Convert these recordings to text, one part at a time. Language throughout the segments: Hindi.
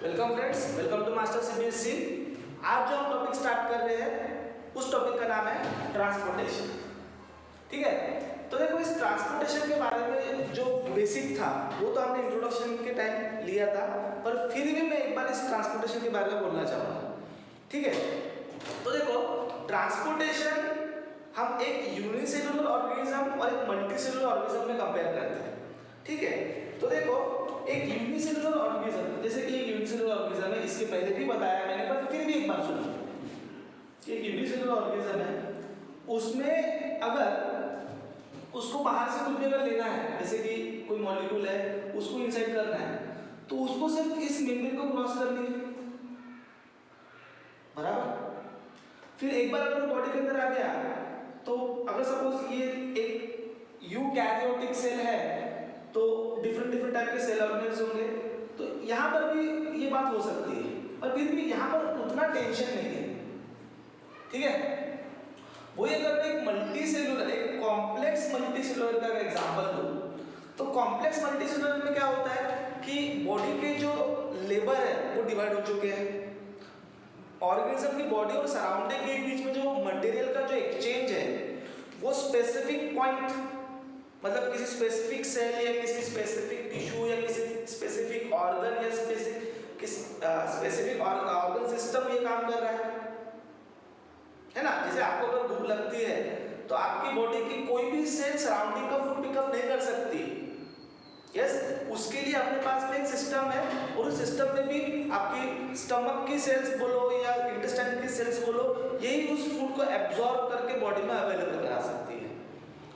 Welcome friends, welcome to master CBSE. आज जो हम टॉपिक स्टार्ट कर रहे हैं उस टॉपिक का नाम है ट्रांसपोर्टेशन। ठीक है, तो देखो इस ट्रांसपोर्टेशन के बारे में जो बेसिक था वो तो हमने इंट्रोडक्शन के टाइम लिया था, पर फिर भी मैं एक बार इस ट्रांसपोर्टेशन के बारे में बोलना चाहूँगा। ठीक है, तो देखो ट्रांसपोर्टेशन हम एक यूनिसेलुलर ऑर्गेनिज्म और एक मल्टीसेलुलर ऑर्गेनिज्म में कंपेयर करते हैं। ठीक है, तो देखो एक यूनिसेलुलर ऑर्गेनिज्म, जैसे कि एक यूनिसेलुलर ऑर्गेनिज्म है, इसके पहले भी बताया मैंने, पर फिर भी एक बार सुनो। एक यूनिसेलुलर ऑर्गेनिज्म है, उसमें अगर उसको बाहर से कुछ भी अगर लेना है, जैसे कि कोई मॉलिक्यूल है उसको इनसाइड करना है, तो उसको सिर्फ इस मेम्ब्रेन को क्रॉस करनी है, बराबर। फिर एक बार अगर बॉडी के अंदर आ गया, तो अगर सपोज ये एक यूकैरियोटिक सेल है तो डिफरेंट डिफरेंट टाइप के सेल ऑर्गेनेल्स होंगे, तो यहाँ पर भी ये बात हो सकती है, पर फिर भी यहाँ पर उतना टेंशन नहीं है। ठीक है, वही अगर मैं एक मल्टी सेलुलर, एक कॉम्प्लेक्स मल्टी सेलुलर का एग्जाम्पल दूँ, तो कॉम्प्लेक्स मल्टी सेलुलर में क्या होता है कि बॉडी के जो लेबर है वो डिवाइड हो चुके हैं। ऑर्गेनिज्म की बॉडी और सराउंडिंग के बीच में जो मटेरियल का जो एक्सचेंज है वो स्पेसिफिक पॉइंट, मतलब किसी स्पेसिफिक सेल या किसी स्पेसिफिक टिश्यू या किसी स्पेसिफिक ऑर्गन या स्पेसिफिक ऑर्गन सिस्टम ये काम कर रहा है ना। जैसे आपको अगर भूख लगती है तो आपकी बॉडी की कोई भी सेल सराउंडिंग का फूड पिकअप नहीं कर सकती। यस, उसके लिए अपने पास में एक सिस्टम है, और उस सिस्टम में भी आपकी स्टमक की सेल्स बोलो या इंटेस्टाइन की सेल्स बोलो, यही उस फूड को एब्जॉर्ब करके बॉडी में अवेलेबल करा सकती है।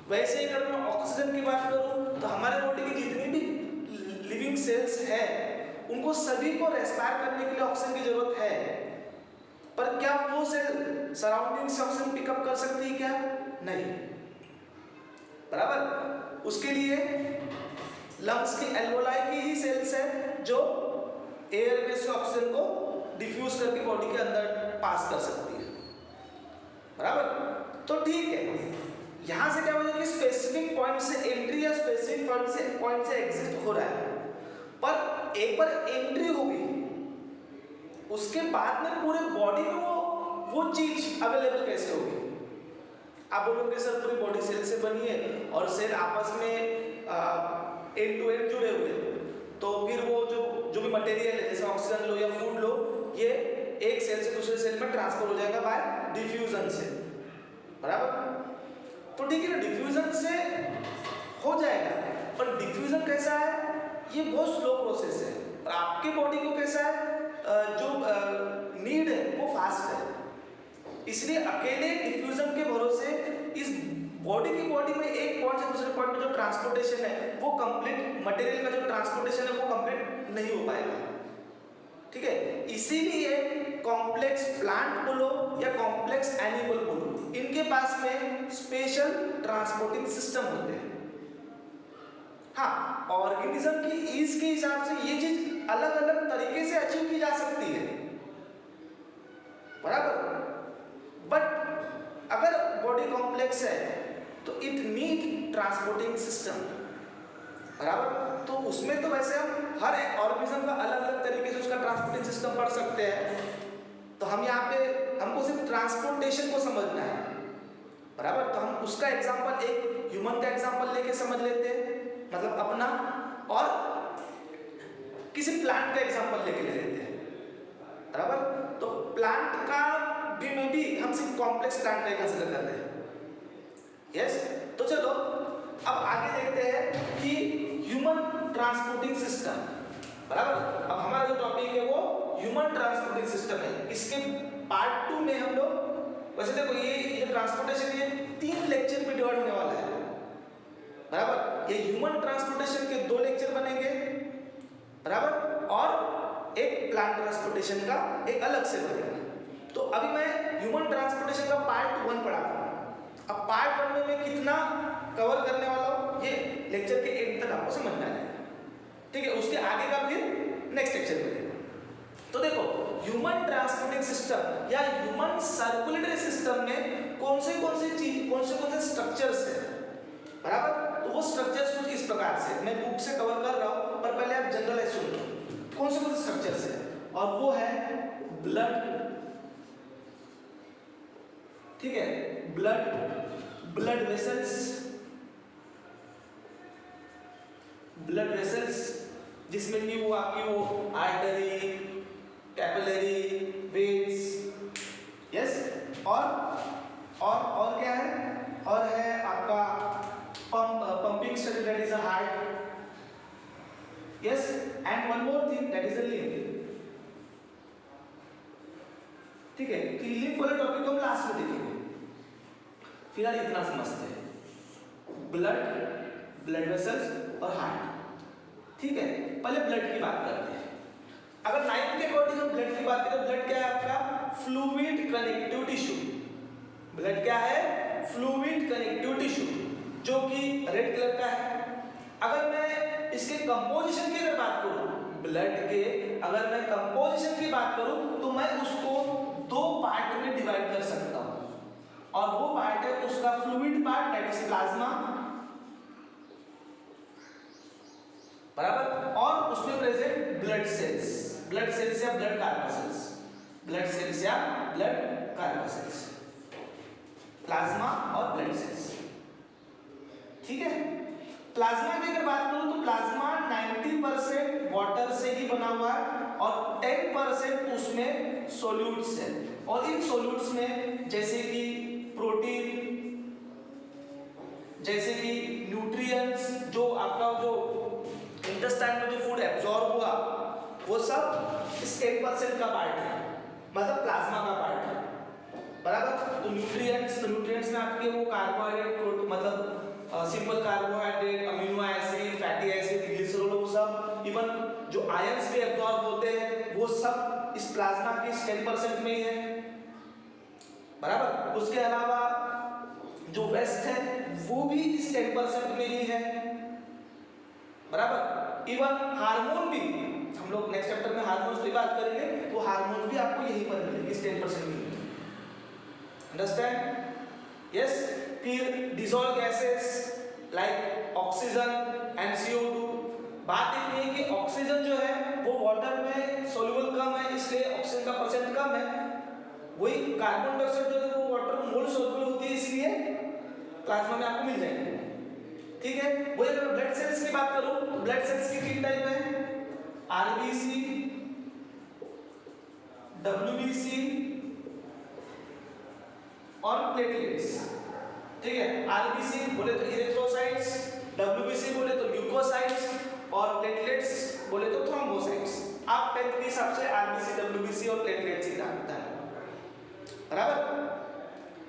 वैसे ही अगर मैं ऑक्सीजन की बात करूं तो हमारे बॉडी की जितनी भी लिविंग सेल्स है उनको सभी को रेस्पायर करने के लिए ऑक्सीजन की जरूरत है, पर क्या वो सेल सराउंडिंग से ऑक्सीजन पिकअप कर सकती है? क्या नहीं, बराबर। उसके लिए लंग्स की एल्वोलाई की ही सेल्स है जो एयर में से ऑक्सीजन को डिफ्यूज करके बॉडी के अंदर पास कर सकती है, बराबर। तो ठीक है, यहां से क्या हो जाएगा कि स्पेसिफिक पॉइंट से एंट्री या स्पेसिफिक पॉइंट से एग्जिट हो रहा है, पर एक बार एंट्री होगी उसके बाद में पूरे बॉडी में वो चीज अवेलेबल कैसे होगी? आप बोलोगे सर पूरी बॉडी सेल से बनी है और सेल आपस में एंड टू एंड जुड़े हुए, तो फिर वो जो भी मटेरियल है, जैसे ऑक्सीजन लो या फूड लो, ये एक सेल से दूसरे सेल में ट्रांसफर हो जाएगा बाय डिफ्यूजन से, बराबर। तो ठीक है ना, डिफ्यूजन से हो जाएगा, पर डिफ्यूजन कैसा है? ये बहुत स्लो प्रोसेस है, और आपके बॉडी को कैसा है, जो नीड है वो फास्ट है। इसलिए अकेले डिफ्यूजन के भरोसे इस बॉडी में एक पॉइंट से दूसरे पॉइंट में जो ट्रांसपोर्टेशन है वो कंप्लीट, मटेरियल का जो ट्रांसपोर्टेशन है वो कंप्लीट नहीं हो पाएगा। ठीक है, इसीलिए कॉम्प्लेक्स प्लांट बोलो या कॉम्प्लेक्स एनिमल बोलो, इनके पास में स्पेशल ट्रांसपोर्टिंग सिस्टम होते हैं। हाँ, ऑर्गेनिज्म की ईज के हिसाब से ये चीज अलग अलग तरीके से अचीव की जा सकती है, बराबर। बट अगर बॉडी कॉम्प्लेक्स है तो इट नीड ट्रांसपोर्टिंग सिस्टम, बराबर। तो उसमें तो वैसे हम हर एक ऑर्गेनिज्म का अलग अलग तरीके से उसका ट्रांसपोर्टिंग सिस्टम पढ़ सकते हैं, तो हम यहाँ पे हमको सिर्फ ट्रांसपोर्टेशन को समझना है, बराबर। तो हम उसका एग्जांपल एक ह्यूमन का एग्जांपल लेके समझ लेते हैं, मतलब अपना, और किसी प्लांट का एग्जांपल लेके ले लेते हैं, बराबर। तो प्लांट का भी में भी हम सिर्फ कॉम्प्लेक्स प्लांट का कंसीडर कर रहे हैं। यस, तो चलो अब आगे देखते हैं कि ह्यूमन ट्रांसपोर्टिंग सिस्टम, बराबर। अब हमारा जो टॉपिक है वो ह्यूमन ट्रांसपोर्टिंग सिस्टम है। इसके पार्ट 2 में हम लोग, वैसे देखो ये ट्रांसपोर्टेशन ये 3 लेक्चर में डिवाइड होने वाला है, बराबर। ये ह्यूमन ट्रांसपोर्टेशन के 2 लेक्चर बनेंगे, बराबर, और एक प्लांट ट्रांसपोर्टेशन का एक अलग से बनेगा। तो अभी मैं ह्यूमन ट्रांसपोर्टेशन का पार्ट 1 पढ़ाता हूँ। अब पार्ट 1 में मैं कितना कवर करने वाला हूँ ये लेक्चर के एंड तक आपको समझना है, ठीक है। उसके आगे का फिर नेक्स्ट लेक्चर में। तो देखो ह्यूमन ट्रांसपोर्टिंग सिस्टम या ह्यूमन सर्कुलेटरी सिस्टम में कौन से स्ट्रक्चर्स है, बराबर। तो वो स्ट्रक्चर्स कुछ इस प्रकार से, मैं बुक से कवर कर रहा हूँ, पर पहले आप जनरलाइज सुन लो कौन से स्ट्रक्चर्स है। और वो है ब्लड, ठीक है, ब्लड वेसल्स, ब्लड वेसल्स जिसमें कि वो आपकी वो आर्टरी, कैपिलरी, वेन्स, यस, और क्या है, और है आपका pumping structure that is a heart, yes, and one more thing that is a lymph, ठीक है। तो लिम्फ वाले टॉपिक को हम लास्ट में देखेंगे, फिलहाल इतना समझते हैं, ब्लड वेसल्स और हार्ट, ठीक है। पहले ब्लड की बात करते हैं। अगर 9 के अकॉर्डिंग हम ब्लड की बात करें, ब्लड क्या है आपका फ्लूइड कनेक्टिव टिश्यू, ब्लड क्या है फ्लूइड कनेक्टिव टिश्यू, जो कि रेड कलर का है। अगर मैं इसके कंपोजिशन की अगर बात करूं, ब्लड के अगर मैं कंपोजिशन की बात करूं तो मैं उसको 2 पार्ट में डिवाइड कर सकता हूं, और वो पार्ट है उसका fluid part that is plasma, बराबर, और उसमें प्रेजेंट ब्लड सेल्स या ब्लड कार्पसेल्स, ब्लड सेल्स या ब्लड कार्पसेल्स, प्लाज्मा और ब्लड सेल्स, ठीक है। प्लाज्मा की अगर बात करूं तो प्लाज्मा 90% वाटर से ही बना हुआ है और 10% उसमें सोल्यूट्स है, और इन सोल्यूट्स में जैसे कि प्रोटीन, जैसे कि न्यूट्रिएंट्स, जो आपका जो इंटेस्टाइन में जो फूड एब्जॉर्ब हुआ वो सब इस 10% का पार्ट है, मतलब प्लाज्मा का पार्ट है, बराबर। तो न्यूट्रिएंट्स में आपके वो कार्बोहाइड्रेट, मतलब simple carbohydrate, amino acid, fatty acid, glycerol, वो सब, इवन जो आयंस भी एब्जॉर्ब होते हैं वो सब इस प्लाज्मा के 10% में ही है, बराबर। उसके अलावा जो वेस्ट है वो भी इस 10% में ही है, बराबर। इवन हार्मोन भी, हम लोग नेक्स्ट चैप्टर में हार्मोन्स की बात करेंगे, तो हार्मोन भी आपको यहीं पर मिलेंगे इस 10% में, अंडरस्टैंड, यस। फिर dissolve gases like oxygen and CO2, बात इतनी है कि ऑक्सीजन जो है वो वाटर में सोल्यूबल कम है, इसलिए ऑक्सीजन का परसेंट कम है, वही कार्बन डाइऑक्साइड जो है वो वाटर में मोल सोल्यूबल होती है, इसलिए प्लाज्मा में आपको मिल जाएंगे, ठीक है। वही अगर ब्लड सेल्स की बात करूं तो ब्लड सेल्स की 3 टाइप है, RBC, WBC और प्लेटलेट्स, ठीक है। RBC बोले तो इरिथ्रोसाइट्स, WBC बोले तो ल्यूकोसाइट्स, और प्लेटलेट्स बोले तो थ्रोम्बोसाइट्स। आप 10th के हिसाब से RBC, WBC और प्लेटलेट्स ही जानते हैं, बराबर,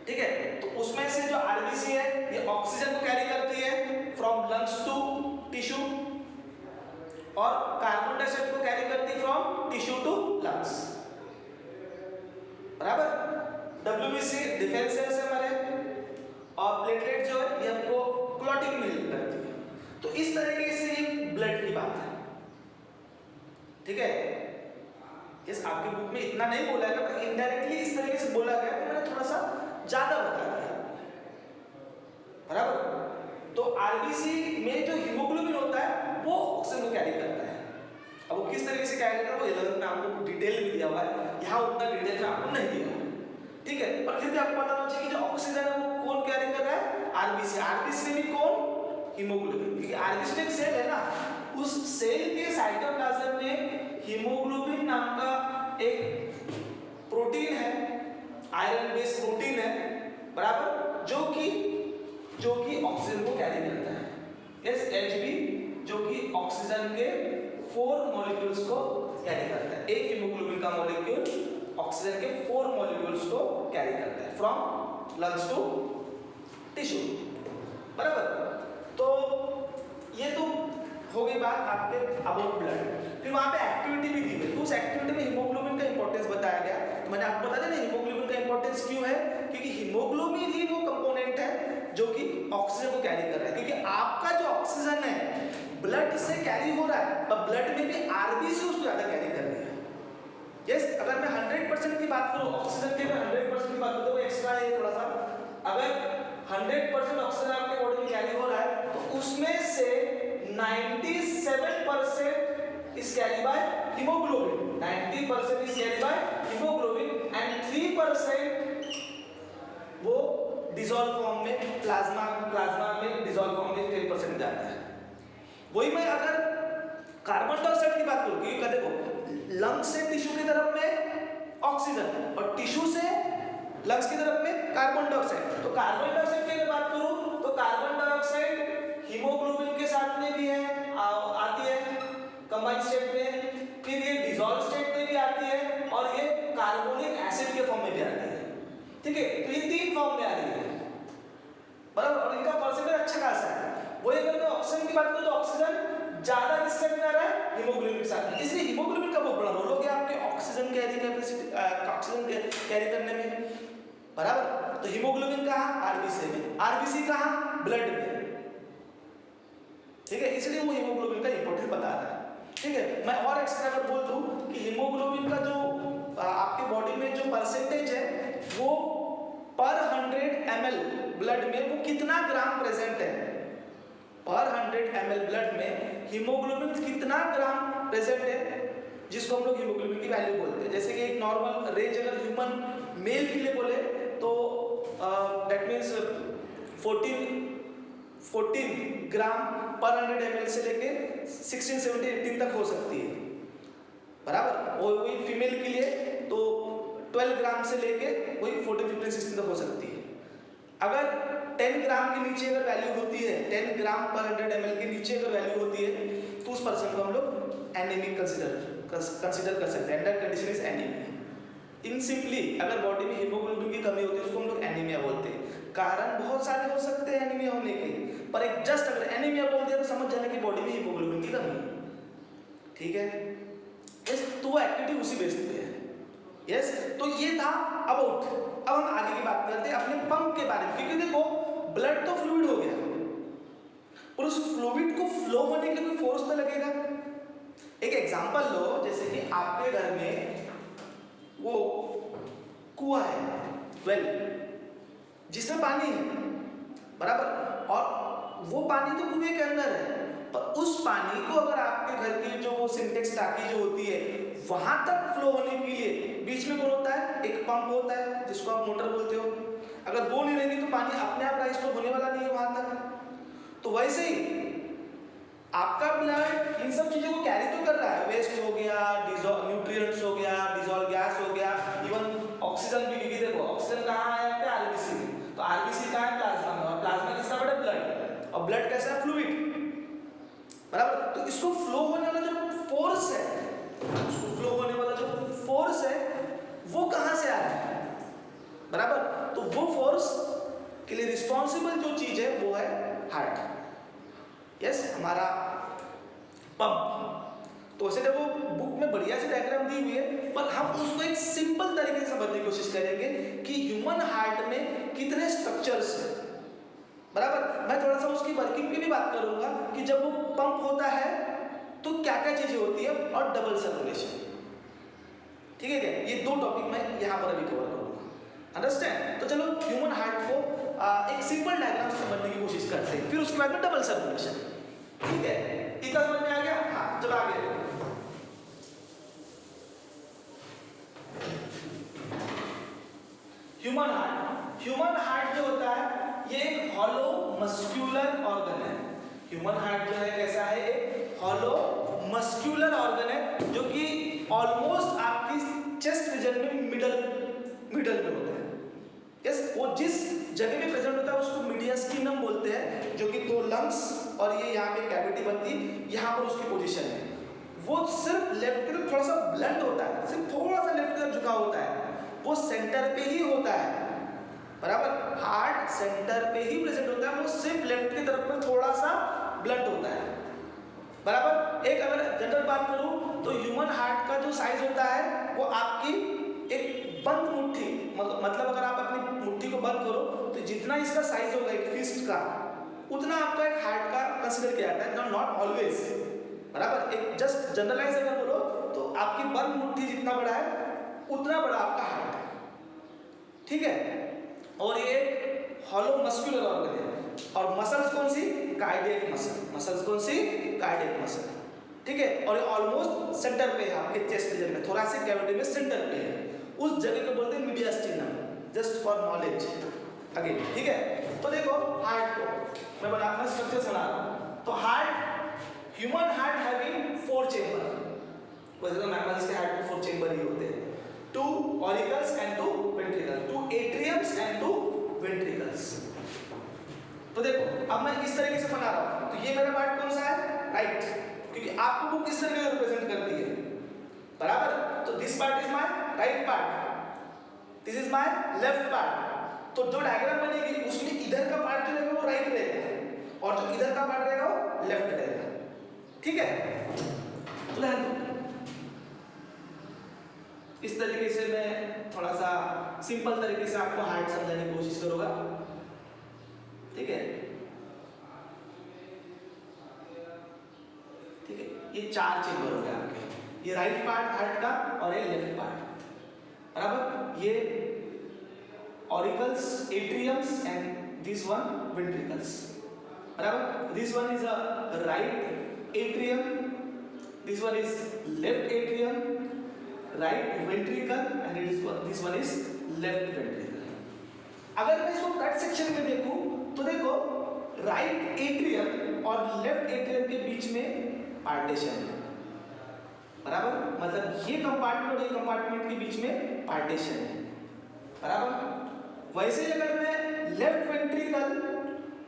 ठीक है। तो उसमें से जो RBC है ये ऑक्सीजन को कैरी करती है फ्रॉम लंग्स टू टिश्यू, और कार्बन डाइऑक्साइड को कैरी करती है फ्रॉम टिश्यू टू लंग्स, बराबर। WBC डिफेंस सेल्स है हमारे, और प्लेटलेट जो है ये हमको क्लॉटिंग में हेल्प करती है। तो इस तरीके से ये ब्लड की बात है, ठीक है। यस, आपके बुक में इतना नहीं बोला है, पर इनडायरेक्टली इस तरीके से बोला गया, तो मैंने थोड़ा सा ज्यादा बता दिया, बराबर। तो RBC में जो हीमोग्लोबिन होता है वो ऑक्सीजन को कैरी करता है। अब वो किस तरीके से कैरी करता है वो 11th में आपको डिटेल में दिया हुआ है, यहाँ उतना डिटेल में आपको नहीं दिया, ठीक है। पर फिर भी आपको पता होना चाहिए कि जो ऑक्सीजन है वो कौन कैरी कर रहा है, RBC में भी कौन, हीमोग्लोबिन, क्योंकि RBC एक सेल है ना, उस सेल के साइटोप्लाज्म में हीमोग्लोबिन नाम का एक प्रोटीन है, आयरन बेस्ड प्रोटीन है, बराबर, जो कि ऑक्सीजन को कैरी करता है, यस, Hb, जो कि ऑक्सीजन के 4 मॉलिक्यूल्स को कैरी करता है। एक हीमोग्लोबिन का मॉलिक्यूल ऑक्सीजन के 4 मॉलिक्यूल्स को कैरी करता है फ्रॉम लंग्स टू टिश्यू, बराबर। तो ये तो हो गई बात आपके अबाउट ब्लड। फिर वहां पे एक्टिविटी भी दी गई, तो उस एक्टिविटी में हीमोग्लोबिन का इंपॉर्टेंस बताया गया। तो मैंने आपको बता दिया ना हीमोग्लोबिन का इंपॉर्टेंस क्यों है, क्योंकि हीमोग्लोबिन ही वो कंपोनेंट है जो कि ऑक्सीजन को कैरी कर रहा है, क्योंकि आपका जो ऑक्सीजन है ब्लड से कैरी हो रहा है, पर ब्लड में भी RBC उसको ज्यादा कैरी कर रही है, यस। अगर मैं 100% की बात करूं, ऑक्सीजन के 100% की बात करूं तो एक्स्ट्रा है थोड़ा सा, अगर 100% ऑक्सीजन आपके बॉडी में कैरी हो रहा है तो उसमें से 97% is carried by hemoglobin, 90% is carried by hemoglobin and 3% वो डिसॉल्व फॉर्म में प्लाज्मा में डिसॉल्व फॉर्म में 3% जाता है। वही मैं अगर कार्बन डाइऑक्साइड की बात करूं, क्योंकि देखो लंग्स से टिश्यू की तरफ में ऑक्सीजन और टिश्यू से लंग्स की तरफ में कार्बन डाइऑक्साइड, तो कार्बन डाइऑक्साइड की अगर बात करूं तो कार्बन डाइऑक्साइड हीमोग्लोबिन के साथ में भी है आती है कंबाइंड स्टेट में, फिर ये डिसॉल्व स्टेट में भी आती है और ये कार्बोनिक एसिड के फॉर्म में भी आती है। ठीक है, तो ये 3 फॉर्म में आ रही है बराबर, और इनका परसेंटेज अच्छा खासा है। वही अगर मैं ऑक्सीजन की बात करूं तो ऑक्सीजन ज्यादा किसके साथ में आ रहा है, हीमोग्लोबिन के साथ में, इसलिए हीमोग्लोबिन का बहुत बड़ा रोल हो गया आपके oxygen carry capacity, oxygen carry करने में बराबर। तो हीमोग्लोबिन कहाँ, आरबीसी में, आरबीसी कहाँ, ब्लड में। ठीक है, इसलिए वो हीमोग्लोबिन का इंपॉर्टेंस बता रहा है। ठीक है, मैं और एक्स्ट्रा अगर बोल दूं कि हीमोग्लोबिन का जो आपके बॉडी में जो परसेंटेज है वो पर 100 ml ब्लड में वो कितना ग्राम प्रेजेंट है, पर 100 ml ब्लड में हीमोग्लोबिन कितना ग्राम प्रेजेंट है, जिसको हम लोग हीमोग्लोबिन की वैल्यू बोलते हैं। जैसे कि एक नॉर्मल रेंज अगर ह्यूमन मेल के लिए बोले तो दैट मीन्स 14 ग्राम पर 100 ml से लेके 16, 17, 18 तक हो सकती है बराबर। वही फीमेल के लिए तो 12 ग्राम से लेके वही 14, 15, 16 तक हो सकती है। अगर 10 ग्राम के नीचे अगर वैल्यू होती है, 10 ग्राम पर 100 ml के नीचे अगर वैल्यू होती है तो उस पर्सन को हम लोग एनीमिक कंसिडर कर सकते हैं। That condition is anaemia. In simply अगर बॉडी में हीमोग्लोबिन की कमी होती है उसको हम लोग एनीमिया बोलते हैं। कारण बहुत सारे हो सकते हैं एनीमिया होने के, पर एक जस्ट अगर एनीमिया बोल दिया तो समझ जाना कि बॉडी में हीमोग्लोबिन की कमी है। ठीक है, यस, तो वो एक्टिविटी उसी बेस पे है। यस, तो ये था अबाउट। अब हम आगे की बात करते हैं अपने पंप के बारे में, क्योंकि देखो ब्लड तो फ्लूइड हो गया और उस फ्लूइड को फ्लो होने के लिए कोई फोर्स तो लगेगा। एक एग्जांपल लो, जैसे कि आपके घर में वो कुआं है, वेल, जिसमें पानी है बराबर, और वो पानी तो कुएं के अंदर है, पर उस पानी को अगर आपके घर की जो वो सिंटेक्स टाकी जो होती है वहां तक फ्लो होने के लिए बीच में कौन होता है, एक पंप होता है जिसको आप मोटर बोलते हो। अगर वो नहीं रहेगी तो पानी अपने आप राइज होने वाला नहीं है वहां तक। तो वैसे ही आपका ब्लड इन सब चीजों को कैरी तो कर रहा है, वेस्ट हो गया, न्यूट्रिएंट्स हो गया, डिसॉल्व गैस हो गया, इवन ऑक्सीजन भी। क्योंकि देखो ऑक्सीजन कहाँ है आपके आरबीसी में, तो आरबीसी कहाँ है, प्लाज्मा में, और प्लाज्मा किसका बड़ा ब्लड, और ब्लड कैसा है, फ्लूइड बराबर। तो इसको फ्लो होने वाला जो फोर्स है, उसको फ्लो होने वाला जो फोर्स है वो कहां से आ रहा है बराबर। तो वो फोर्स के लिए रिस्पॉन्सिबल जो चीज है वो है हार्ट। यस, हमारा पंप। तो वैसे देखो बुक में बढ़िया सी डायग्राम दी हुई है, पर हम उसको एक सिंपल तरीके से समझने की कोशिश करेंगे कि ह्यूमन हार्ट में कितने स्ट्रक्चर्स हैं बराबर। मैं थोड़ा सा उसकी वर्किंग की भी बात करूंगा कि जब वो पंप होता है तो क्या क्या चीजें होती है, और डबल सर्कुलेशन। ठीक है क्या, ये 2 टॉपिक मैं यहाँ पर अभी कवर करूंगा, अंडरस्टैंड। तो चलो ह्यूमन हार्ट को एक सिंपल डायग्राम से समझने की कोशिश करते हैं, फिर उसके बाद में डबल सर्कुलेशन। ठीक है, इतना समझ में आ गया। हाँ चलो आगे। ह्यूमन हार्ट जो होता है ये एक हॉलो मस्क्यूलर ऑर्गन है। ह्यूमन हार्ट जो है कैसा है, एक हॉलो मस्क्यूलर ऑर्गन है जो कि ऑलमोस्ट आपकी चेस्ट रीजन में मिडल में होता है। यस, वो जिस जगह में प्रेजेंट होता है उसको मीडियस्टिनम बोलते हैं, जो कि 2 लंग्स और ये यहाँ पे कैविटी बनती है, यहाँ पर उसकी पोजीशन है। वो सिर्फ लेफ्ट की तरफ थोड़ा सा ब्लंट होता है, सिर्फ थोड़ा सा लेफ्ट की तरफ झुका होता है, वो सेंटर पे ही होता है बराबर। हार्ट सेंटर पे ही प्रेजेंट होता है, वो सिर्फ लेफ्ट की तरफ में थोड़ा सा ब्लंट होता है बराबर। एक अगर जनरल बात करूं तो ह्यूमन हार्ट का जो साइज होता है वो आपकी एक बंद मुट्ठी, मतलब अगर आप अपनी मुट्ठी को बंद करो तो जितना इसका साइज होगा एक फिस्ट का, उतना आपका एक हार्ट का कंसीडर किया जाता है, नॉट ऑलवेज बराबर। एक जस्ट जनरलाइज अगर बोलो तो आपकी बंद मुट्ठी जितना बड़ा है उतना बड़ा आपका हार्ट है। ठीक है, और ये हॉलो मस्कुलर ऑर्गन है। और मसल्स कौन सी, कार्डियक मसल। मसल्स कौन सी, कार्डियक मसल ठीक है, और ये ऑलमोस्ट सेंटर पे है आपके चेस्ट रीजन में, थोरेसिक कैविटी में सेंटर पे है, उस जगह को बोलते हैं mediastinum, just for knowledge again, ठीक है। तो देखो हार्ट को मैं बनाना स्ट्रक्चर बना रहा हूँ। तो heart, human heart having 4 chamber, वैसे तो मैमल्स के हार्ट में 4 चेंबर ही होते हैं, 2 auricles and 2 ventricles, 2 atriums and 2 ventricles. तो देखो अब मैं इस तरीके से बना रहा हूँ, तो ये मेरा पार्ट कौन सा है, राइट, क्योंकि आपको बुक किस तरीके से रिप्रेजेंट करती है, बराबर। तो this part is my right part, this is my left part. तो जो डायग्राम बनेगी उसमें इधर का पार्ट जो रहेगा वो राइट रहेगा और जो इधर का पार्ट रहेगा वो लेफ्ट रहेगा, ठीक है। तो इस तरीके से मैं थोड़ा सा सिंपल तरीके से आपको हार्ट समझाने की कोशिश करूंगा, ठीक है। ठीक है, ये 4 चेंबर हो गए आपके, ये राइट पार्ट हार्ट का और ये लेफ्ट पार्ट, बराबर। ये auricles, atriums and this one ventricles, बराबर। This one is a right atrium, this one is left atrium, right ventricle and this one is left ventricle. अगर मैं इसको ब्लड सेक्शन में देखूं तो देखो राइट एट्रियम और लेफ्ट एट्रियम के बीच में पार्टीशन है, बराबर। मतलब ये कंपार्टमेंट और ये कंपार्टमेंट के बीच में पार्टीशन है, बराबर। वैसे अगर मैं लेफ्ट वेंट्रिकल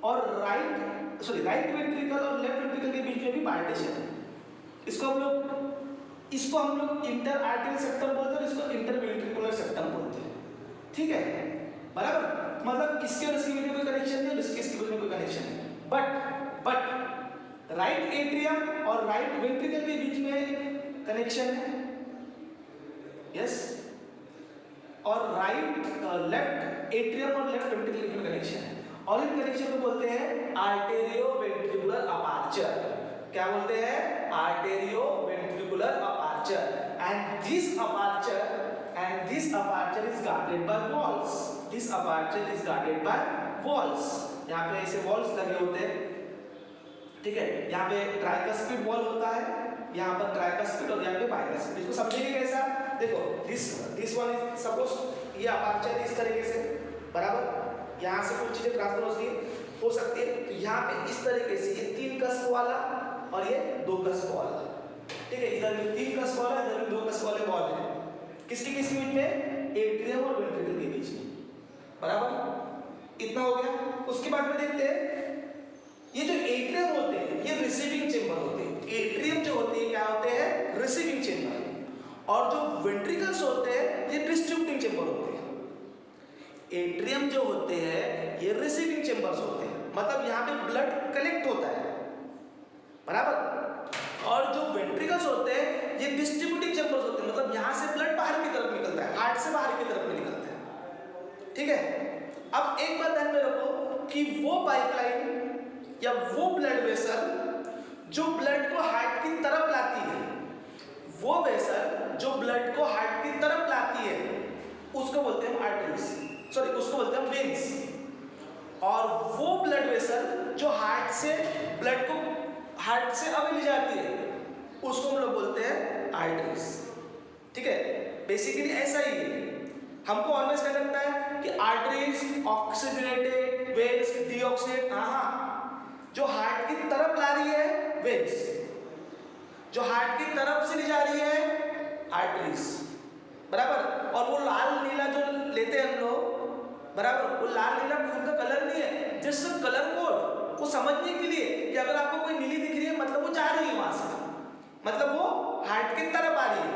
और राइट वेंट्रिकल और लेफ्ट वेंट्रिकल के बीच में भी पार्टीशन है, इसको हम लोग इंटर आर्टरियल सेप्टम बोलते हैं और इसको इंटरवेंट्रिकुलर सेप्टम बोलते हैं, ठीक है, बराबर। मतलब इसके और इसके बीच में कोई कनेक्शन नहीं है, इसके बीच में कोई कनेक्शन नहीं, बट राइट एट्रियम और राइट वेंट्रिकल के बीच में कनेक्शन है, यस। और लेफ्ट एट्रियम और लेफ्ट वेंट्रिकल के बीच में कनेक्शन है, और इन कनेक्शन को बोलते हैं आर्टेरियो वेंट्रिकुलर अपार्चर। क्या बोलते हैं, atrio ventricular aperture. And this aperture is guarded by valves, this aperture is guarded by valves. यहाँ पे ऐसे वॉल्स लगे होते हैं, ठीक है। यहाँ पे ट्राइकस्पिड वॉल होता है, यहाँ पर ट्राइकस्पिड और यहाँ पे बाइकस्पिड। इसको समझेंगे कैसा, देखो दिस वन इज सपोज ये अपार्चर इस तरीके से, बराबर। यहाँ से कुछ चीजें ट्रांसफर हो सकती है, तो यहाँ पे इस तरीके से ये 3 कस्प वाला और ये 2 कस्प वाला, ठीक है। इधर भी 3 कस्प वाला, इधर भी 2 कस्प वाले वॉल है, किसके बीच में, एट्रियम और वेंट्रिकल के बीच में, बराबर। इतना हो गया। उसके बाद में देखते हैं ये जो एट्रियम होते हैं ये रिसीविंग चेंबर होते हैं। एट्रियम जो होते हैं क्या होते हैं, रिसीविंग चेंबर, और जो वेंट्रिकल्स होते हैं ये डिस्ट्रीब्यूटिंग चेंबर होते हैं। एट्रियम जो होते हैं ये रिसीविंग चेंबर्स होते हैं, मतलब यहाँ पे ब्लड कलेक्ट होता है, बराबर। और जो वेंट्रिकल्स होते हैं ये डिस्ट्रीब्यूटिंग चेंबर्स होते हैं, मतलब यहाँ से ब्लड बाहर की तरफ निकलता है, हार्ट से बाहर की तरफ में निकलता है, ठीक है। अब एक बात ध्यान में रखो कि वो पाइपलाइन या वो ब्लड वेसल जो ब्लड को हार्ट की तरफ लाती है, वो वेसल जो ब्लड को हार्ट की तरफ लाती है उसको बोलते हैं आर्टरीज, सॉरी उसको बोलते हैं वेन्स। और वो ब्लड वेसल जो हार्ट से ब्लड को हार्ट से अवे ले जाती है उसको हम लोग बोलते हैं आर्टरीज, ठीक है। बेसिकली ऐसा ही है, हमको ऑलवेज क्या लगता है कि आर्टरीज ऑक्सीजनेटेड, वेन्स डीऑक्सीनेट, हाँ, जो हार्ट की तरफ ला रही है वेन्स, जो हार्ट की तरफ से ले जा रही है आर्टरीज, बराबर। और वो लाल नीला जो लेते हैं हम लोग, बराबर, वो लाल नीला खून का कलर नहीं है, जस्ट कलर कोड को समझने के लिए कि अगर आपको कोई नीली दिख रही है मतलब वो जा रही है वहां से, मतलब वो हार्ट की तरफ आ रही है,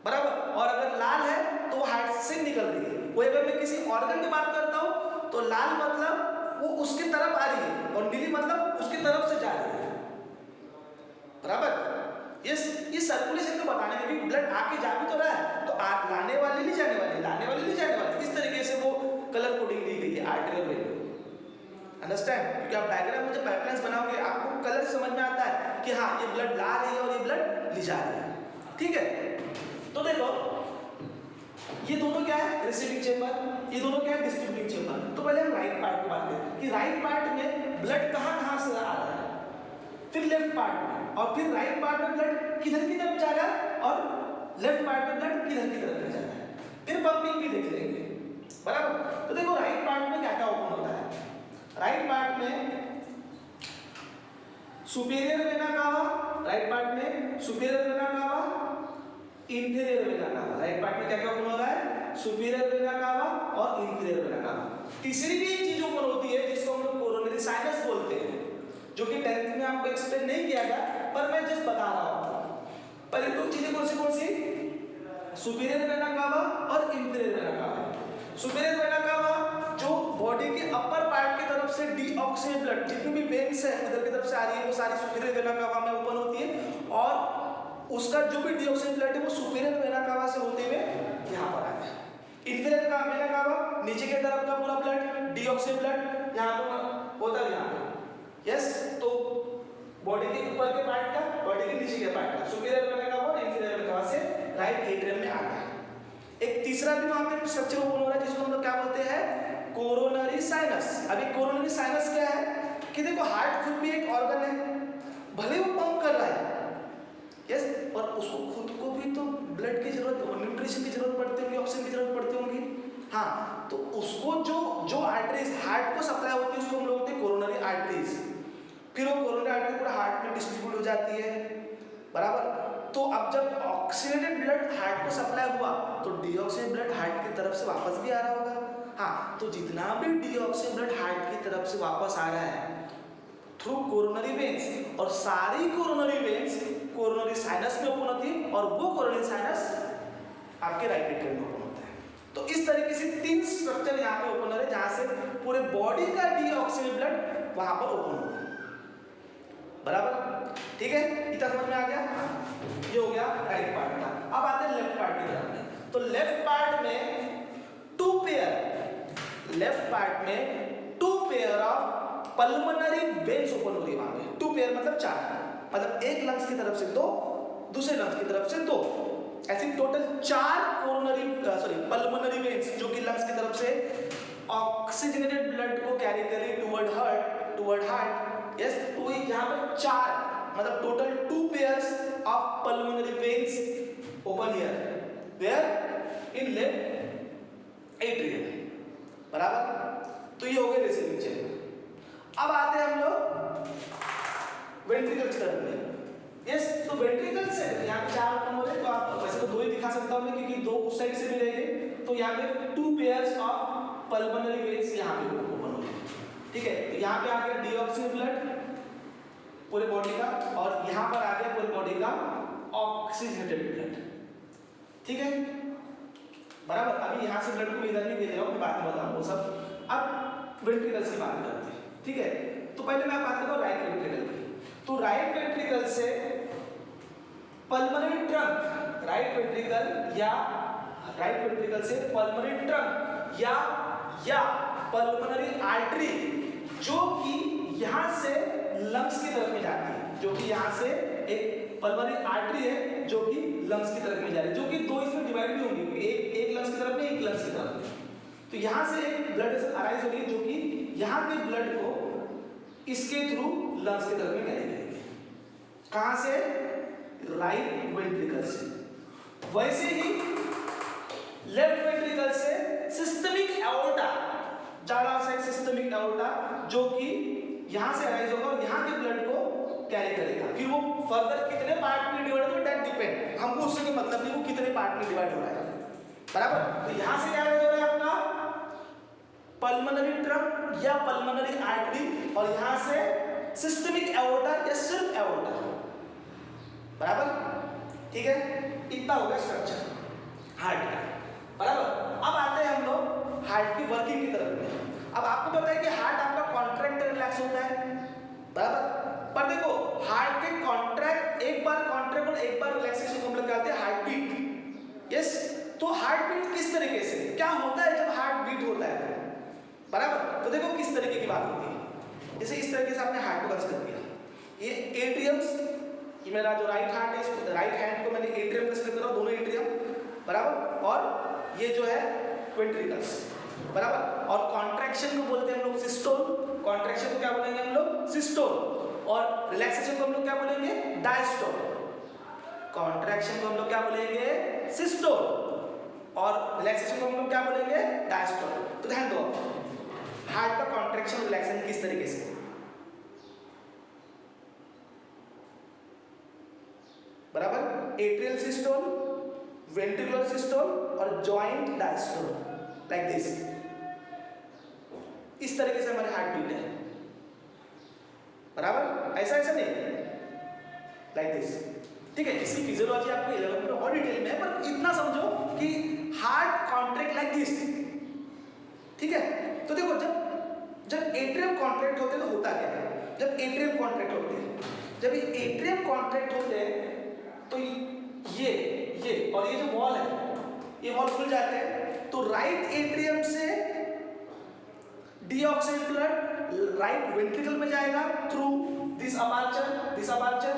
बराबर। और अगर लाल है तो वो हार्ट से निकल रही है। वो अगर मैं किसी ऑर्गन की बात करता हूँ तो लाल मतलब वो उसकी तरफ आ रही है और नीली मतलब उसकी तरफ से जा रही है, बराबर। ये सर्कुलेशन को बताने में भी ब्लड आके जा भी तो रहा है, तो लाने वाली नहीं जाने वाली, लाने वाली नहीं जाने वाली, इस तरीके से वो कलर कोडिंग दी गई है आर्टरियल वेन। अंडरस्टैंड, क्योंकि आप डायग्राम में जब पाइपलाइंस बनाओगे आपको कलर समझ में आता है कि हाँ ये ब्लड ला रही है और ये ब्लड ले जा रही है, ठीक है। तो देखो ये दोनों क्या है, रिसीविंग चेंबर, ये दोनों क्या है, डिस्ट्रीब्यूटिंग चेंबर। तो पहले हम राइट पार्ट की बात करें कि राइट पार्ट में ब्लड कहाँ से आ रहा है, फिर लेफ्ट पार्ट में, और फिर राइट पार्ट में ब्लड किधर की तरफ जा रहा है और लेफ्ट पार्ट में ब्लड किधर की तरफ जा रहा है। फिर पंपिंग भी देख लेंगे, बराबर। तो देखो राइट पार्ट में क्या क्या ओपन होता है। राइट पार्ट में superior vena cava, right part में superior vena cava, inferior vena cava. Right part में क्या क्या ओपन हो रहा है, सुपीरियर वेना कावा और इंफीरियर वेना कावा। तीसरी भी एक चीज ओपन होती है जिसको हम लोग कोरोनरी साइनस बोलते हैं, जो कि 10th में आपको एक्सप्लेन नहीं किया था, पर मैं जस्ट बता रहा हूं। पहले दो चीजें कौन सी, सुपीरियर वेना कावा और इंफीरियर वेना कावा। सुपीरियर वेना कावा जो बॉडी के अपर पार्ट की तरफ से डीऑक्सिनेटेड ब्लड, जितनी भी वेन्स है उधर की तरफ से आ रही है, वो सारी सुपीरियर वेना कावा में ओपन होती है, और उसका जो भी डीऑक्सिनेटेड ब्लड है वो सुपीरियर वेना कावा से होते हुए यहाँ पर आता है। इंफीरियर वेना कावा नीचे की तरफ का पूरा ब्लड, डीऑक्सिनेटेड ब्लड यहाँ पर होता है, यहाँ पे। यस, तो बॉडी के ऊपर के पार्ट का, बॉडी के नीचे के पार्ट का, सुपीरियर वेना कावा और इंफीरियर वेना कावा से राइट एट्रियम में आ गया। एक तीसरा भी वहां पे स्ट्रक्चर ओपन हो रहा है जिसको हम लोग क्या बोलते हैं, कोरोनरी साइनस। अभी कोरोनरी साइनस क्या है कि देखो हार्ट खुद भी एक ऑर्गन है, भले वो पंप कर रहा है, यस, और उसको खुद को भी तो ब्लड की जरूरत, न्यूट्रिशन की जरूरत पड़ती होगी, ऑक्सीजन की जरूरत पड़ती होगी। हाँ, तो उसको जो आर्टरीज हार्ट को सप्लाई होती है उसको हम लोग बोलते हैं कोरोनरी आर्टरीज। फिर वो कोरोनरी आर्टरी पूरा हार्ट में डिस्ट्रीब्यूट हो जाती है, बराबर। तो अब जब ऑक्सीजनेटेड ब्लड हार्ट को सप्लाई हुआ तो डीऑक्सीजनेटेड ब्लड हार्ट की तरफ से वापस भी आ रहा होगा। हाँ, तो जितना भी डीऑक्सीजनेटेड ब्लड हार्ट की तरफ से वापस आ रहा है थ्रू कोरोनरी वेन्स, और सारी कोरोनरी वेन्स कोरोनरी साइनस में ओपन होती है, और वो कोरोनरी साइनस आपके राइट एट्रियम में ओपन होता है। तो इस तरीके से 3 स्ट्रक्चर यहाँ पे ओपन हो रहे हैं जहां से पूरे बॉडी का डीऑक्सीजनेटेड ब्लड वहां पर ओपन होगा, बराबर। ठीक है, इतना समझ में आ गया। ये हो गया राइट पार्ट का। अब आते हैं लेफ्ट पार्ट की तरफ में। तो लेफ्ट पार्ट में 2 पेयर, लेफ्ट पार्ट में 2 pair of pulmonary veins open हो रही है वहां पे। 2 पेयर मतलब 4, मतलब एक लंग्स की तरफ से 2, दूसरे लंग्स की तरफ से 2, ऐसे टोटल 4 पल्मोनरी वेन्स जो कि लंग्स की तरफ से ऑक्सीजनेटेड ब्लड को कैरी कर रही टुवर्ड हार्ट। यस, तो यहाँ पर 4 मतलब total 2 pairs of pulmonary veins open here, where in left atrium, बराबर। तो ये हो गए रिसीविंग चैम्बर। अब आते हैं हम लोग वेंट्रिकल्स की तरफ में। यस, तो वेंट्रिकल से यहाँ पे 4 ओपन हो रहे हैं, तो आप वैसे तो 2 ही दिखा सकता हूँ मैं क्योंकि 2 उस साइड से भी रहेंगे। तो यहाँ पे 2 pairs of pulmonary veins यहाँ पे ओपन हो रहे हैं, ठीक है। तो यहाँ पे आ गया डीऑक्सीजनेटेड ब्लड पूरे बॉडी का, और यहाँ पर आ गया पूरे बॉडी का ऑक्सीजनेटेड ब्लड, ठीक है, बराबर। अभी यहाँ से ब्लड को इधर नहीं भेज रहा हूँ, मैं बाद में बताऊँ वो सब। अब वेंट्रिकल्स की बात करते हैं, ठीक है। तो पहले मैं बात करता हूँ राइट वेंट्रिकल की। तो राइट वेंट्रिकल से पल्मोनरी ट्रंक, राइट वेंट्रिकल से पल्मोनरी ट्रंक या पल्मोनरी आर्टरी जो कि यहाँ से लंग्स की तरफ में जाती है, जो कि यहाँ से एक पल्मोनरी आर्टरी है जो कि लंग्स की तरफ में जा रही है, जो कि 2 इसमें डिवाइड भी होंगी, एक लंग्स की तरफ में, एक लंग्स की तरफ में। तो यहाँ से एक ब्लड वेसल अराइज हो रही है जो कि यहाँ के ब्लड को इसके थ्रू लंग्स की तरफ में कैरी करेगी। कहाँ से? राइट वेंट्रिकल से। वैसे ही लेफ्ट वेंट्रिकल से सिस्टमिक एओर्टा, ज्यादा साइड सिस्टमिक एओर्टा जो कि यहाँ से अराइज होगा और यहाँ के ब्लड को कैरी करेगा। फिर वो फर्दर कितने पार्ट में डिवाइड होगा दैट डिपेंड, हमको उससे कोई मतलब नहीं वो कितने पार्ट में डिवाइड हो रहा है, बराबर। तो यहाँ से क्या हो रहा है आपका पल्मोनरी ट्रंक या पल्मोनरी आर्टरी, और यहाँ से सिस्टमिक एओर्टा या सिर्फ एओर्टा, बराबर, ठीक है। इतना होगा स्ट्रक्चर हार्ट का, बराबर। अब आते हैं हम लोग हार्ट की वर्किंग की तरफ में। अब आपको पता है कि हार्ट आपका कॉन्ट्रैक्ट रिलैक्स होता है, बराबर। पर देखो हार्ट के कॉन्ट्रैक्ट, एक बार कॉन्ट्रैक्ट और एक बार रिलैक्सेशन को हम लोग कहते हैं हार्ट बीट। यस, तो हार्ट बीट किस तरीके से क्या होता है जब हार्ट बीट होता है, बराबर। तो देखो किस तरीके की बात होती है। जैसे इस तरीके से आपने हार्ट को कंसीडर किया, ये एट्रियम्स, ये मेरा जो राइट हार्ट है, राइट हैंड को मैंने एट्रियम कंसीडर कर रहा हूं, दोनों एट्रियम, बराबर। और ये जो है वेंट्रिकल्स, बराबर। और कॉन्ट्रैक्शन को बोलते हैं हम लोग सिस्टोल, कॉन्ट्रैक्शन को क्या बोलेंगे हम लोग? सिस्टोल। और रिलैक्सेशन को हम लोग क्या बोलेंगे, डायस्टोल। कॉन्ट्रैक्शन को हम लोग क्या बोलेंगे, सिस्टोल, और रिलैक्सेशन को हम लोग क्या बोलेंगे, डायस्टोल। तो ध्यान दो, हार्ट का कॉन्ट्रैक्शन रिलैक्सेशन किस तरीके से, बराबर, एट्रियल सिस्टोल, वेंट्रिकुलर सिस्टोल और जॉइंट डायस्टोल, लाइक दिस। इस तरीके से हमारे हार्ट बीट है, बराबर, ऐसा ऐसा नहीं, लाइक दिस। ठीक है, इसकी फिजियोलॉजी आपको 11 में और डिटेल में है, पर इतना समझो कि हार्ट कॉन्ट्रैक्ट लाइक दिस। ठीक है, तो देखो जब एट्रियम कॉन्ट्रैक्ट होते हैं तो होता क्या है, जब एट्रियम कॉन्ट्रैक्ट होते हैं, जब ये एट्रियम कॉन्ट्रैक्ट होते हैं तो ये और ये जो वॉल है, ये वॉल खुल जाते हैं, तो राइट एट्रियम से डीऑक्सिनेटेड ब्लड राइट वेंट्रिकल में जाएगा थ्रू दिस अपर्चर,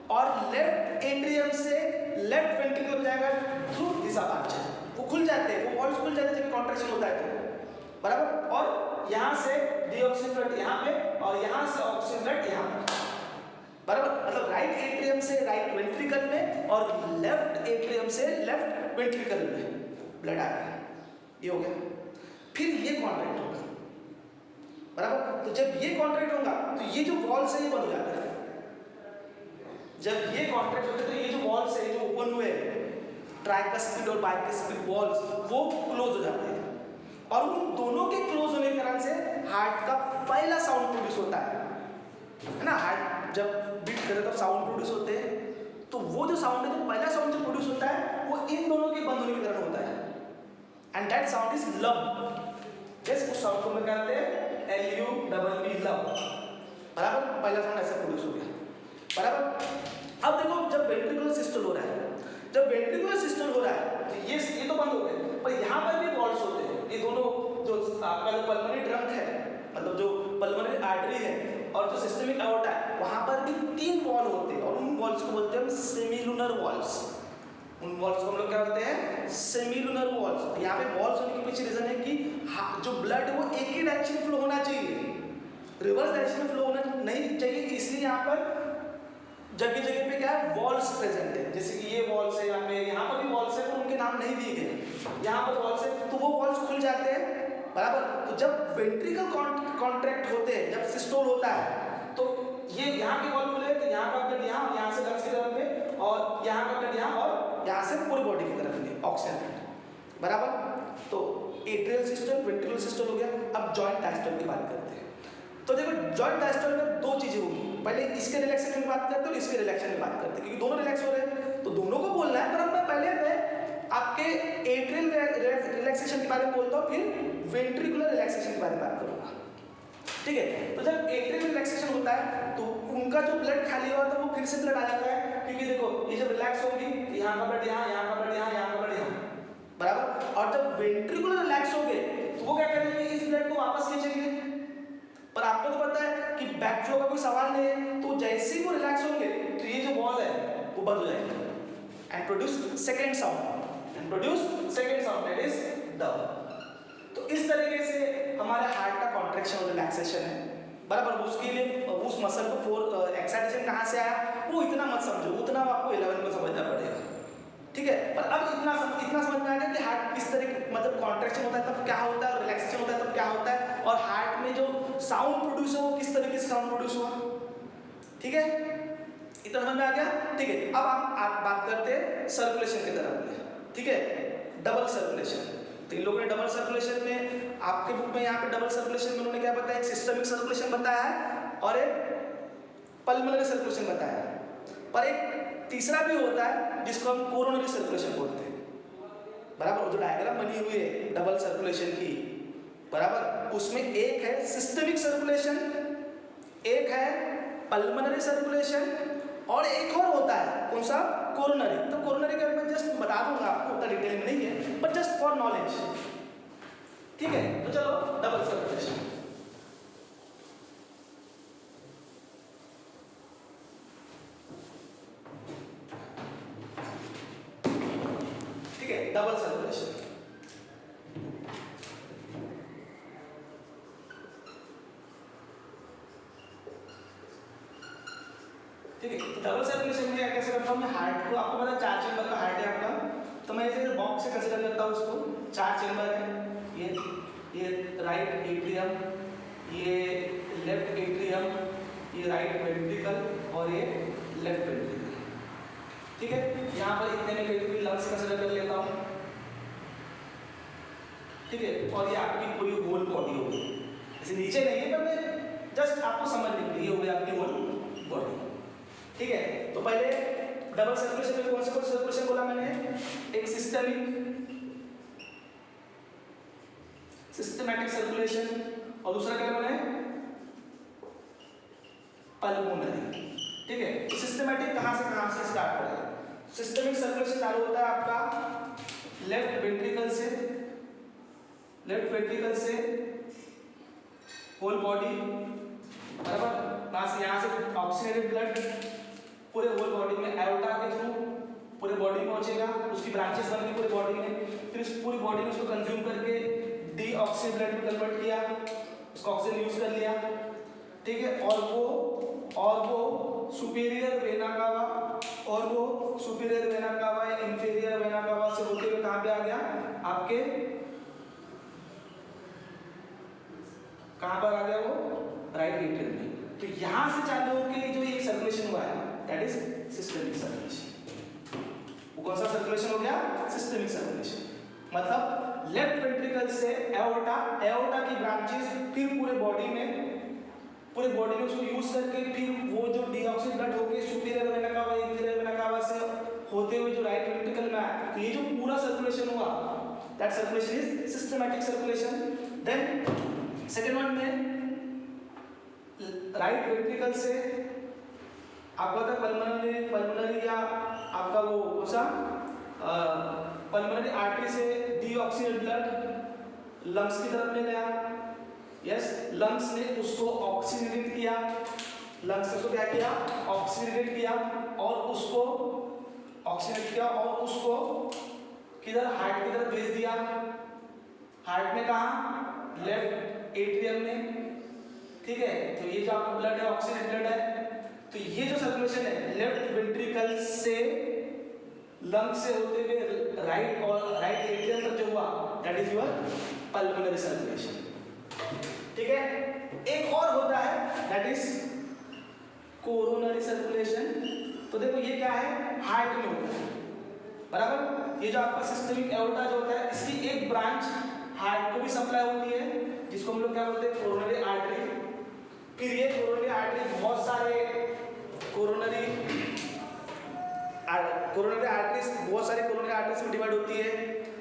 और लेफ्ट एट्रियम से लेफ्ट वेंट्रिकल में जाएगा थ्रू दिस अपर्चर। वो खुल जाते हैं, वो वॉल्स खुल जाते हैं जब कॉन्ट्रैक्शन होता है तो, बराबर। और यहाँ से डीऑक्सिनेटेड ब्लड यहाँ पे और यहाँ से ऑक्सीजन ब्लड यहाँ पे, बराबर। मतलब राइट एट्रियम से राइट वेंट्रिकल में और लेफ्ट एट्रियम से लेफ्ट वेंट्रिकल में ब्लड आ गया, ये हो गया। फिर ये कॉन्ट्रैक्ट होगा, बराबर। तो जब ये कॉन्ट्रैक्ट होगा तो ये जो वॉल्स है ये बंद हो जाता है। जब ये कॉन्ट्रैक्ट होते हैं तो ये जो वॉल्स है जो ओपन हुए ट्राइकस्पिड और बाइकस्पिड वॉल्स वो क्लोज हो जाते हैं, और उन दोनों के क्लोज होने के कारण से हार्ट का पहला साउंड प्रोड्यूस होता है ना। हार्ट जब बीट करता है तब साउंड प्रोड्यूस होते हैं, तो वो जो साउंड है, तो पहला साउंड जो प्रोड्यूस होता है वो इन दोनों के बंद होने के कारण होता है, एंड दैट साउंड इज लब। उस साउंड को हम कहते हैं LUBB, लब, बराबर। पहला साउंड ऐसा प्रोड्यूस हो गया, बराबर। अब देखो जब वेंट्रिकुलर सिस्टोल हो रहा है, जब वेंट्रिकुलर सिस्टोल हो रहा है तो ये तो बंद हो गए, पर यहाँ पर भी वॉल्स होते हैं। ये दोनों जो आपका जो पल्मोनरी ट्रंक है, मतलब जो पल्मोनरी आर्टरी है और जो सिस्टमिक एओर्टा है, वहाँ पर भी 3 वॉल होते हैं, और उन वॉल्स को बोलते हैं हम सेमीलुनर वॉल्स। उन वॉल्स को हम लोग क्या बोलते हैं, सेमीलुनर वॉल्स। यहाँ पे वॉल्स होने के पीछे रीजन है कि जो ब्लड है वो एक ही डायरेक्शन में फ्लो होना चाहिए, रिवर्स डायरेक्शन में फ्लो होना नहीं चाहिए, इसलिए यहाँ पर जगह जगह पे क्या है, वॉल्स प्रेजेंट है। जैसे कि ये वॉल्स है, यहाँ पर भी वॉल्स है, पर उनके नाम नहीं दिए गए। यहाँ पर वॉल्स है तो वो वॉल्स खुल जाते हैं, बराबर। तो जब वेंट्रिकल कॉन्ट्रैक्ट होते हैं, जब सिस्टोल होता है, तो ये यहाँ के वॉल खुले तो यहाँ का ब्लड यहाँ, यहाँ से लंग्स की तरफ में, और यहाँ का ब्लड यहाँ, और यहाँ से पूरी बॉडी की तरफ में ऑक्सीजन, बराबर। तो एट्रियल सिस्टोल, वेंट्रिकुलर सिस्टोल हो गया। अब जॉइंट डायस्टोल की बात करते हैं। तो देखो जॉइंट डायस्टोल में 2 चीजें होगी, पहले इसके रिलैक्सेशन की बात करते हैं और इसके रिलैक्सेशन की बात करते हैं, क्योंकि दोनों रिलैक्स हो रहे हैं तो दोनों को बोलना है। पर अब मैं पहले आपके एट्रियल रिलैक्सेशन के बारे में बोलता हूँ, फिर वेंट्रिकुलर रिलैक्सेशन के बारे में बात करूँगा, ठीक है। तो जब एट्रियल रिलैक्सेशन होता है तो उनका जो ब्लड खाली हुआ था वो फिर से ब्लड आ जाता है, क्योंकि देखो ये जब रिलैक्स होगी, यहाँ का ब्लड यहाँ, यहाँ का ब्लड यहाँ, यहाँ का ब्लड यहाँ, बराबर। और जब वेंट्रिकुलर रिलैक्स हो गए तो वो क्या करेंगे, इस ब्लड को वापस खींचेंगे। पर आपको तो पता है कि बैक फ्लो का कोई सवाल नहीं है, तो जैसे ही वो रिलैक्स होंगे तो ये जो वॉल है वो बंद हो जाएगा and produce second sound, that is the. तो इस तरीके से हमारे हार्ट का कॉन्ट्रैक्शन और रिलैक्सेशन है, बराबर। उसके लिए उस मसल को फोर एक्साइटेशन कहाँ से आया वो इतना मत समझो, उतना आपको 11 में समझना पड़ेगा, ठीक है। पर अब इतना समझ में आ गया कि हार्ट किस तरीके, मतलब कॉन्ट्रैक्शन होता है तब क्या होता है और रिलैक्सेशन होता है तब क्या होता है, और हार्ट में जो साउंड प्रोड्यूस है वो किस तरीके से साउंड प्रोड्यूस हुआ, ठीक है। इतना समझ में आ गया, ठीक है। अब आप बात करते हैं सर्कुलेशन की तरफ में, ठीक है। डबल सर्कुलेशन, तो इन लोगों ने डबल सर्कुलेशन में आपके बुक में यहाँ पे डबल सर्कुलेशन में उन्होंने क्या बताया, एक सिस्टमिक सर्कुलेशन बताया है और एक पल्मोनरी सर्कुलेशन बताया है, पर एक तीसरा भी होता है जिसको हम कोरोनरी सर्कुलेशन बोलते हैं, बराबर। जो डायग्राम बनी हुई है डबल सर्कुलेशन की, बराबर, उसमें एक है सिस्टमिक सर्कुलेशन, एक है पल्मोनरी सर्कुलेशन, और एक और होता है कौन सा, कोरोनरी। तो कोरोनरी का मैं जस्ट बता दूंगा आपको, उतना डिटेल में नहीं है, बट जस्ट फॉर नॉलेज, ठीक है। तो चलो डबल सर्कुलेशन, ठीक है। डबल सर्कुलेशन, ठीक है। तो डबल सर्कुलेशन में कैसे करता हूँ मैं, हार्ट को, आपको पता है 4 चेंबर का हार्ट है आपका, तो मैं इसे बॉक्स से कंसीडर करता हूँ उसको। 4 चेंबर है, ये राइट एट्रियम, ये लेफ्ट एट्रियम, ये राइट वेंट्रिकल और ये लेफ्ट वेंट्रिकल। ठीक है, यहाँ पर इतने में लंग्स कंसीडर कर लेता हूँ। ठीक है, और ये आपकी पूरी होल बॉडी होगी, ऐसे नीचे नहीं है पर मैं जस्ट आपको समझने के लिए, हो गई आपकी होल बॉडी। ठीक है, तो पहले डबल सर्कुलेशन में कौन से सर्कुलेशन बोला मैंने, एक सिस्टमैटिक सर्कुलेशन और दूसरा क्या बोले, पल्मोनरी। ठीक है, तो सिस्टमैटिक कहां से स्टार्ट हो रहा है। सिस्टमिक सर्कुलेशन चालू होता है आपका लेफ्ट वेंट्रिकल से होल बॉडी, बराबर। यहाँ से ऑक्सीजनेटेड ब्लड पूरे होल बॉडी में एओर्टा के थ्रू पूरे बॉडी में पहुंचेगा, उसकी ब्रांचेस बन गई पूरे बॉडी में, फिर इस पूरी बॉडी में उसको कंज्यूम करके डीऑक्सी ब्लड में कन्वर्ट किया, उसको ऑक्सीजन यूज कर लिया। ठीक है, और वो सुपीरियर वेना कावा या इंफीरियर वेना कावा से होते हुए कहाँ पे आ गया, आपके कहाँ पर आ गया वो, राइट एट्रियम में। तो यहाँ से चालू होकर जो ये सर्कुलेशन हुआ है, दैट इज सिस्टमिक सर्कुलेशन। वो कौन सा सर्कुलेशन हो गया, सिस्टमिक सर्कुलेशन। मतलब लेफ्ट वेंट्रिकल से एओर्टा की ब्रांचेस फिर पूरे बॉडी में उसको यूज करके फिर वो जो डीऑक्सी ब्लड होके superior vena cava inferior vena कावा से होते हुए जो राइट वेंट्रिकल में आया, तो ये जो पूरा सर्कुलेशन हुआ, that circulation is systematic circulation. Then second one में राइट वेंट्रिकल से आपका था पल्मोनरी या आपका वो कौन-सा पल्मोनरी आर्टरी से डीऑक्सीनेटेड ब्लड लंग्स की तरफ ले गया। यस, लंग्स ने उसको ऑक्सीनेटेड किया, ऑक्सीनेटेड किया और उसको किधर, हार्ट की तरफ भेज दिया। हार्ट में कहा, लेफ्ट एट्रियम में। ठीक है, तो ये जो आपका ब्लड है ऑक्सीनेटेड ब्लड है, तो ये जो सर्कुलेशन है लेफ्ट वेंट्रिकल से लंग से होते हुए राइट एट्रियम तक जो हुआ, that is your pulmonary circulation. ठीक है, एक और होता है दैट इज कोरोनरी सर्कुलेशन। तो देखो ये क्या है, हार्ट में होता है, बराबर। ये जो आपका सिस्टमिक एओर्टा जो होता है, इसकी एक ब्रांच हार्ट को भी सप्लाई होती है, जिसको हम लोग क्या बोलते हैं, कोरोनरी आर्टरी। फिर ये कोरोनरी आर्टरी बहुत सारे कोरोनरी आर्टरीज में डिवाइड होती है,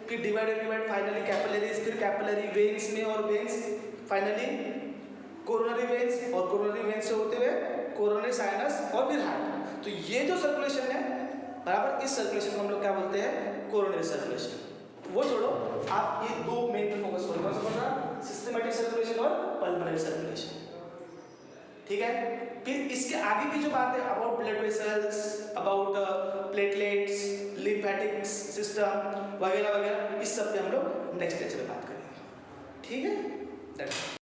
फिर डिवाइड फाइनली कैपिलरीज, फिर कैपिलरी वेन्स में, और वेन्स फाइनली कोरोनरी वेन्स, और कोरोनरी वेन्स से होते हुए कोरोनरी साइनस और फिर हार्ट। तो ये जो सर्कुलेशन है, बराबर, इस सर्कुलेशन को हम लोग क्या बोलते हैं, कोरोनरी सर्कुलेशन। वो छोड़ो, आप ये दो मेन पे फोकस करो, कौन सा, सिस्टमैटिक सर्कुलेशन और पल्मोनरी सर्कुलेशन। ठीक है, फिर इसके आगे की जो बात है about blood vessels, about platelets, lymphatic system वगैरह वगैरह, इस सब पे हम लोग नेक्स्ट लेक्चर में बात करेंगे। ठीक है।